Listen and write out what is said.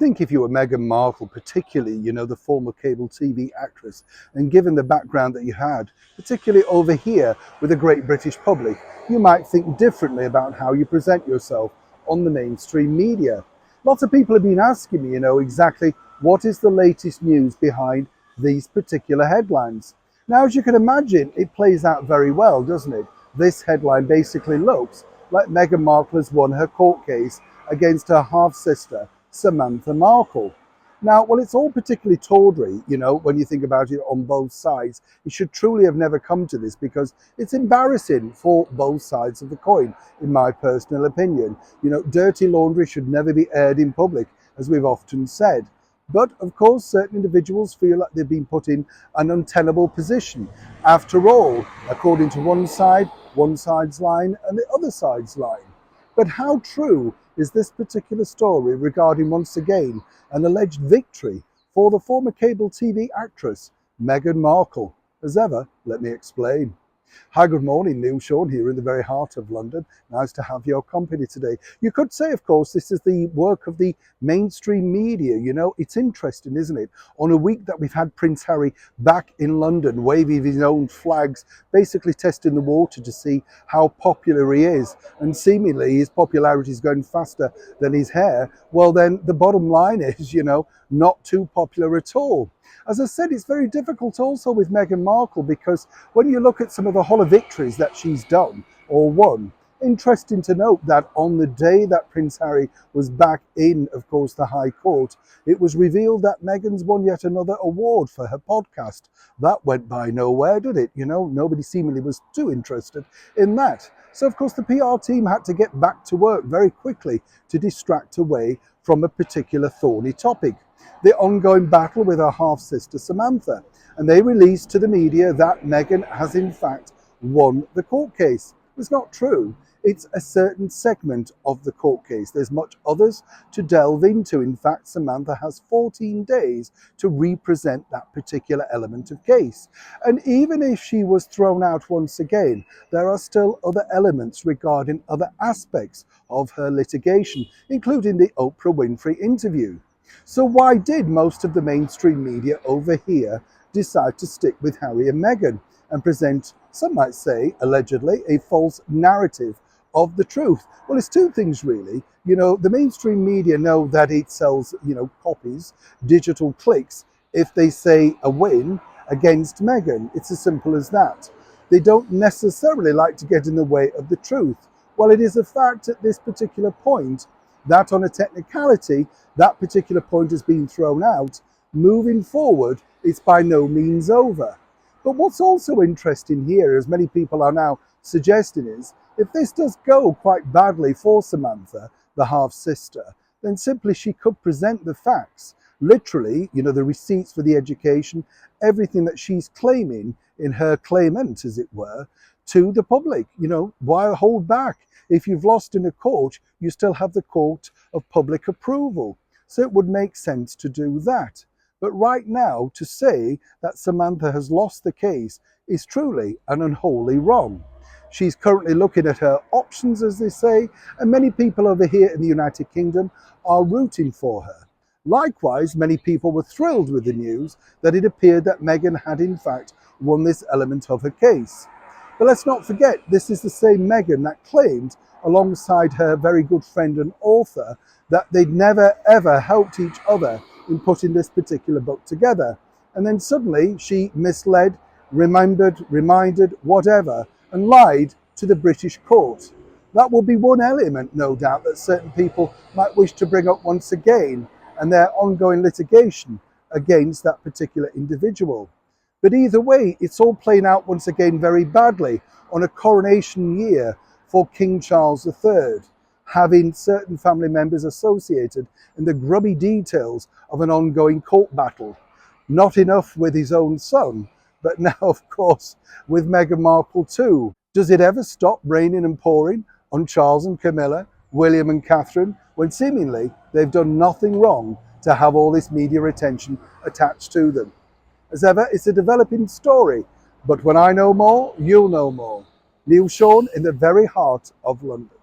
think if you were Meghan Markle, particularly, the former cable TV actress, and given the background that you had, particularly over here with the great British public, you might think differently about how you present yourself on the mainstream media. Lots of people have been asking me, exactly what is the latest news behind these particular headlines. Now, as you can imagine, it plays out very well, doesn't it? This headline basically looks like Meghan Markle has won her court case against her half-sister, Samantha Markle. Now, well, it's all particularly tawdry, when you think about it on both sides. It should truly have never come to this because it's embarrassing for both sides of the coin, in my personal opinion. Dirty laundry should never be aired in public, as we've often said. But, of course, certain individuals feel like they've been put in an untenable position. After all, according to one side's line and the other side's line. But how true is this particular story regarding, once again, an alleged victory for the former cable TV actress, Meghan Markle? As ever, let me explain. Hi, good morning, Neil Sean here in the very heart of London. Nice to have your company today. You could say, of course, this is the work of the mainstream media. It's interesting, isn't it? On a week that we've had Prince Harry back in London, waving his own flags, basically testing the water to see how popular he is. And seemingly his popularity is going faster than his hair. Well, then the bottom line is, not too popular at all. As I said, it's very difficult also with Meghan Markle because when you look at some of the holler victories that she's done or won, interesting to note that on the day that Prince Harry was back in, of course, the High Court, it was revealed that Meghan's won yet another award for her podcast. That went by nowhere, did it? Nobody seemingly was too interested in that. So, of course, the PR team had to get back to work very quickly to distract away from a particular thorny topic, the ongoing battle with her half-sister Samantha. And they released to the media that Meghan has in fact won the court case. It's not true. It's a certain segment of the court case. There's much others to delve into. In fact, Samantha has 14 days to represent that particular element of case. And even if she was thrown out once again, there are still other elements regarding other aspects of her litigation, including the Oprah Winfrey interview. So why did most of the mainstream media over here decide to stick with Harry and Meghan and present, some might say, allegedly, a false narrative of the truth? Well, it's two things really. The mainstream media know that it sells, copies, digital clicks, if they say a win against Meghan. It's as simple as that. They don't necessarily like to get in the way of the truth. Well, it is a fact at this particular point that on a technicality, that particular point has been thrown out. Moving forward, it's by no means over. But what's also interesting here, as many people are now suggesting, is if this does go quite badly for Samantha, the half-sister, then simply she could present the facts, literally, the receipts for the education, everything that she's claiming in her claimant, as it were, to the public. Why hold back? If you've lost in a court, you still have the court of public approval. So it would make sense to do that. But right now, to say that Samantha has lost the case is truly an unholy wrong. She's currently looking at her options, as they say, and many people over here in the United Kingdom are rooting for her. Likewise, many people were thrilled with the news that it appeared that Meghan had in fact won this element of her case. But let's not forget, this is the same Meghan that claimed, alongside her very good friend and author, that they'd never ever helped each other in putting this particular book together. And then suddenly she misled, reminded, whatever, and lied to the British court. That will be one element, no doubt, that certain people might wish to bring up once again and their ongoing litigation against that particular individual. But either way, it's all playing out once again very badly on a coronation year for King Charles III, having certain family members associated in the grubby details of an ongoing court battle. Not enough with his own son, but now, of course, with Meghan Markle too. Does it ever stop raining and pouring on Charles and Camilla, William and Catherine, when seemingly they've done nothing wrong to have all this media attention attached to them? As ever, it's a developing story, but when I know more, you'll know more. Neil Sean in the very heart of London.